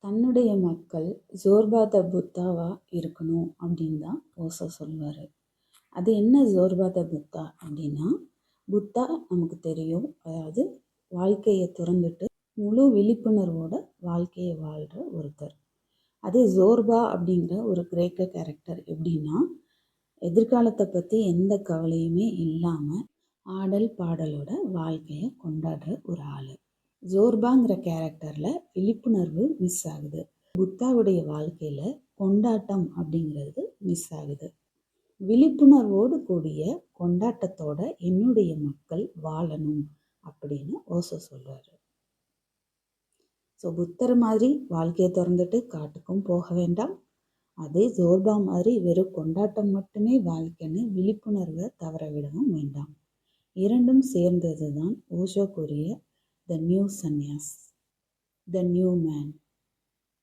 தன்னுடைய மக்கள் ஜோர்பாத புத்தாவா இருக்கணும் அப்படின்னு தான் ஓஷோ சொல்வார். அது என்ன ஜோர்பாத புத்தா அப்படின்னா, புத்தா நமக்கு தெரியும், அதாவது வாழ்க்கையை திறந்துட்டு முழு விழிப்புணர்வோட வாழ்க்கையை வாழ்கிற ஒருத்தர். அதே ஜோர்பா அப்படிங்கிற ஒரு கிரேக்க கேரக்டர் எப்படின்னா, எதிர்காலத்தை பற்றி எந்த கவலையுமே இல்லாமல் ஆடல் பாடலோட வாழ்க்கையை கொண்டாடுற ஒரு ஆள். ஜோர்பாங்கிற கேரக்டரில் விழிப்புணர்வு மிஸ் ஆகுது. புத்தாவுடைய வாழ்க்கையில் கொண்டாட்டம் அப்படிங்கிறது மிஸ் ஆகுது. விழிப்புணர்வோடு கூடிய கொண்டாட்டத்தோட என்னுடைய மக்கள் வாழணும் அப்படின்னு ஓஷோ சொல்றாரு. ஸோ புத்தர் மாதிரி வாழ்க்கையை திறந்துட்டு காட்டுக்கும் போக வேண்டாம். அதே ஜோர்பா மாதிரி வெறும் கொண்டாட்டம் மட்டுமே வாழ்க்கைன்னு விழிப்புணர்வை தவற விடவும் வேண்டாம். இரண்டும் சேர்ந்தது தான் ஓஷோ கூறிய the new sannyas, the new man.